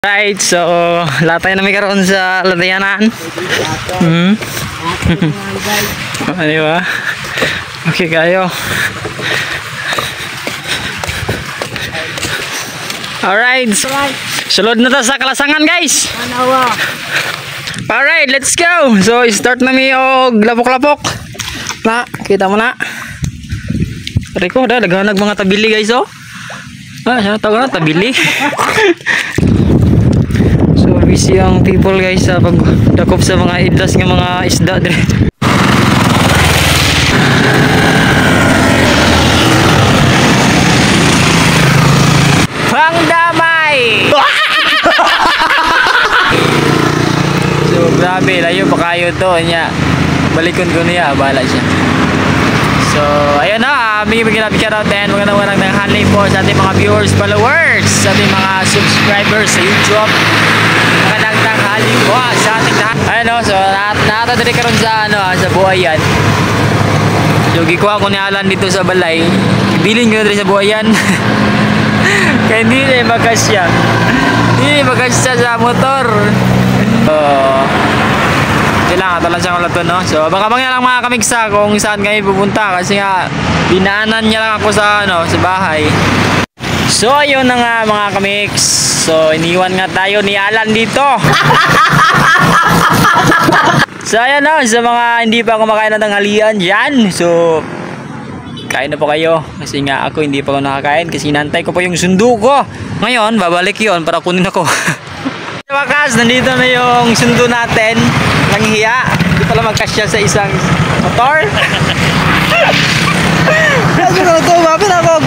Right, so lahat tayo na may karoon sa latayanan. Ano ba? Okay kayo. Alright, sulod na ta sa kalasangan guys. Alright, let's go. So start na mi og lapok-lapok. Na, kita mo na. Riko, daghanag mga tabili guys oh. Siya tawag na tabili. So busy ang people guys sa pagdakop sa mga idlas ng mga isda dire. Pangdamay. So grabe layo pa kayo to nya. Balikon ko niya, bala siya. So ayun na, may shout out and magandang tanghali po sa ating mga viewers, followers, sa ating mga subscribers sa YouTube. Magandang tanghali po sa ating lahat. Ayun no, so nakatadali karon sa sa Buayan. So gikuha ko ni Alan dito sa balay. Bilin ko dito sa Buayan. Kaya hindi na magkasya. Hindi magkasya sa motor. Kailangan talaga siyang ulato no. So baka bang lang mga kamigsa kung saan kayo pupunta kasi nga dinaanan niya lang ako sa sa bahay. So ayun na nga mga kamix. So iniwan nga tayo ni Alan dito. So ayan na, sa mga hindi pa kumakain ng tanghalian diyan. So kain na po kayo kasi nga ako hindi pa ako nakakain kasi nantay ko po yung sundo ko. Ngayon babalik yon para kunin ako. Sa wakas nandito na yung sundo natin. Nanghiya, hindi pala magkasya sa isang motor. Kasi na ito, mabin ako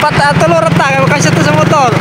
patulurot na, kaya magkasya ito sa motor.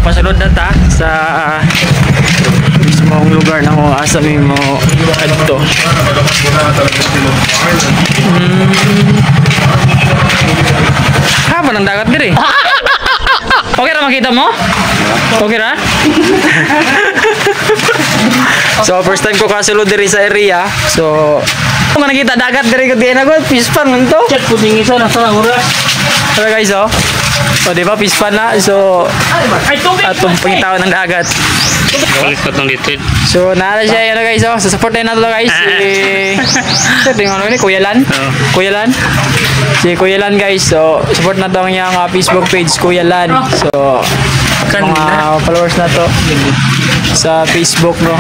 Pasulod na ta sa mismong lugar na kung asa mo adto. Haba ng dagat diri. Okay ra makita mo? Okay ra? So first time ko kasulod diri sa area. So kung nakita dagat diri ko di na ko pispan man to. Chat puding isa na sa oras. So guys o diba pispan na so atong pangitawan ng dagat. So naala siya guys so support na nato guys si Kuya Lan. Si Kuya Lan guys so support na daw niya ang Facebook page Kuya Lan. So mga followers na to sa Facebook no.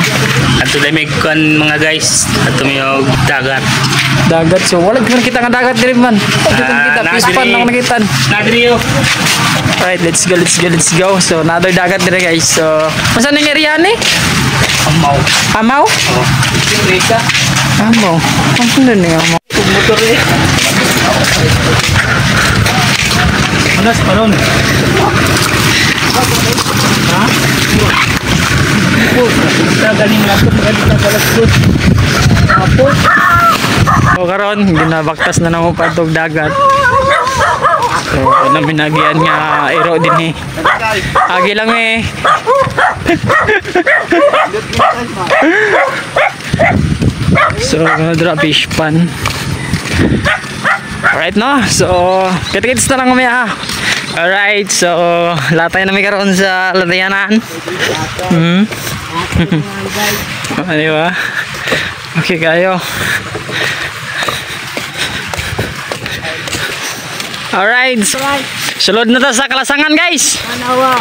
Ato lamig kon mga guys ato yung dagat so wala kita nga dagat diri man kita pispan na nakita nadriyo. Alright, let's go. So another dagat diri guys. So masan ning area ni? Amaw? Oh. Rika. Amaw. Ano ni Amaw? Motor eh. Anas paron. Ha? Galing lang ito, magaling na balasod. So karon ginabaktas na nang padtog dagat. So namin nagian nga ero din agi lang So dra fish pan. Alright no. So kita-kits na lang mamaya. Alright, so lahat tayo na may karoon sa latayanan. Ano ba? Okay kayo. Alright. Sulod na ta sa Kalasangan guys. Anawa.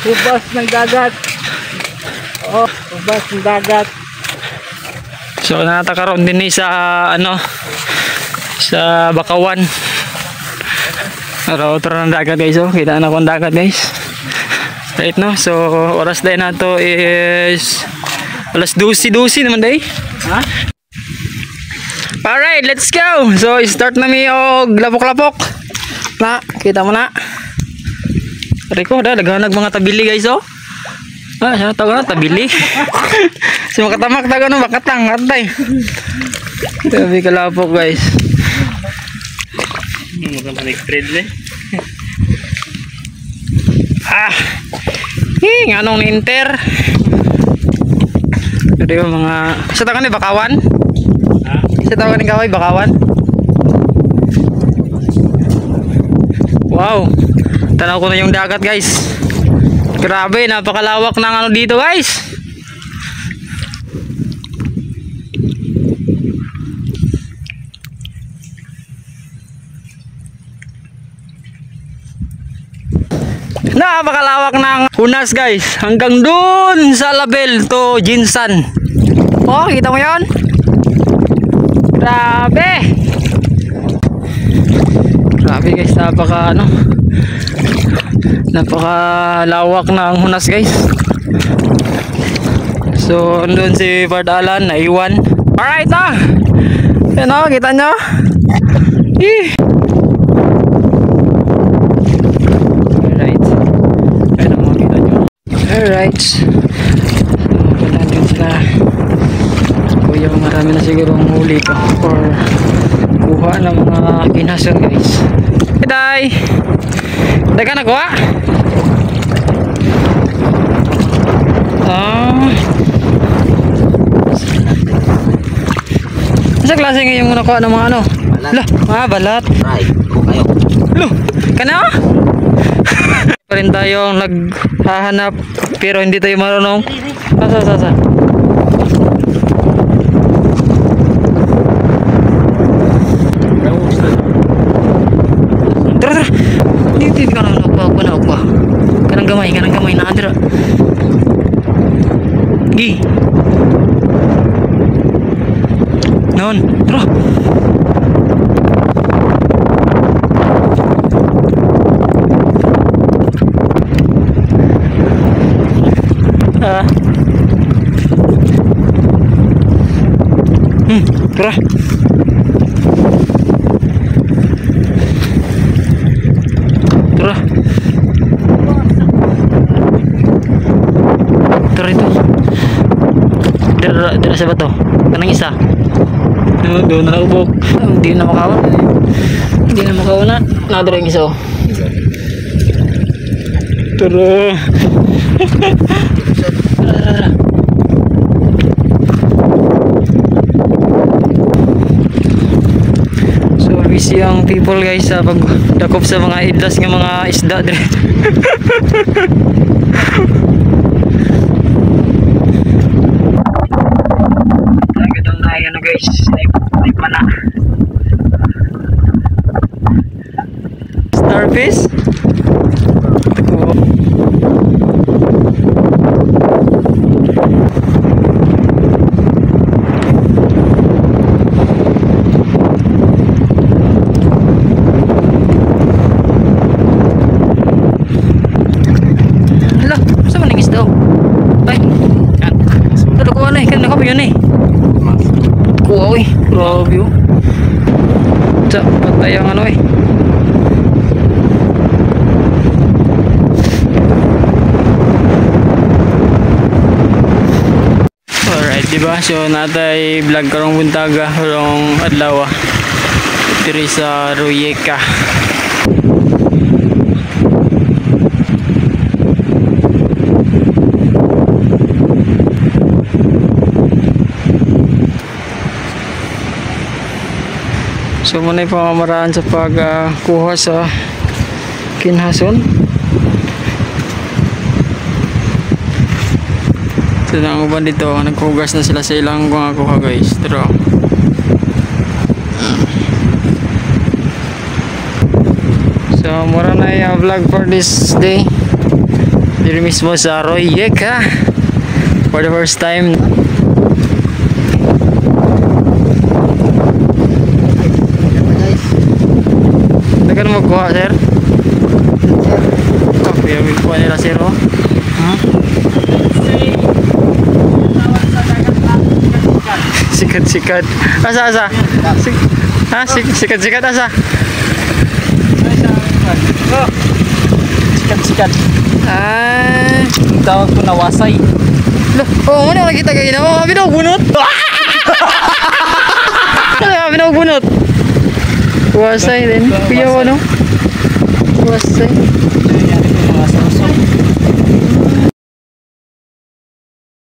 Ubas ng dagat. Oh, ubas ng dagat. So natakaroon din sa ano sa Bakawan. Araw-araw ng dagat guys. Oh. Kita na ko ang dagat guys. Right no? So oras din na to is alas 12 naman day. Ha? Alright, let's go. So start na mi og lapok-lapok. Na, kita mo na. Reko da daghanag mga tabili guys oh. Ah, siya tawag na tabili. Si makatamak taga no makatang atay. Tabi kalapok guys. Magka-friendly. Ah. Nganong ni Inter. Ito yung mga sa taga ni Bakawan. Ha? Sa taga ni Kaway Bakawan. Wow. Tanaw ko na yung dagat guys. Grabe, napakalawak ng ano dito guys. Napakalawak ng Hunas guys. Hanggang dun sa Label to Jinsan. Oh, kita mo yon? Grabe. Grabe guys, napakalawak ng Hunas guys. So andun si Bard Alan naiwan. Alright na. Yan o, kita nyo. Alright. Ayun o, kita nyo. Alright. So nandun sila. Kuya, marami na siguro ang huli ko or kuha ng mga kinason guys. Day! Daga nakuha? Sa klase ngayon mo nakuha ng mga ano? Balat. Balat. Right. Kayo. Kana? Pa rin tayong naghahanap pero hindi tayo marunong. Asa. Tara. Dito ka na nagpa. Kanang gamay na adra. Gi. Non, tara. Tara. Tara. Tara ito. Dira sa bato. Kanang isa. Doon na ubok. Hindi na makawan. Hindi na makawan na. Nadira yung isa. Tara. So busy ang people guys sa pagdakop sa mga idlas ng mga isda dire. Agad tayo na guys. Ay pana. Starfish. Grabe yun. Patay ang ano eh. Alright, diba? So natay vlog karong buntaga karong adlaw diri sa Ruyeka. So muna yung pamamaraan sa pagkuha sa kinhason. So ang uban dito, naghugas na sila sa ilang mga kuha guys. Pero so mura na yung vlog for this day. Dito mismo sa Royeka for the first time. Nagkan mo kuha sir? Oh, kaya may kuha nila sir oh. Sikat-sikat. Asa? Sikat-sikat asa? Sikat-sikat. Ah, Tawag ko na wasay. oh, mana nakita kayo na? Oh, binubunot. Binubunot. Wasay din. Kuya ano? Wasay.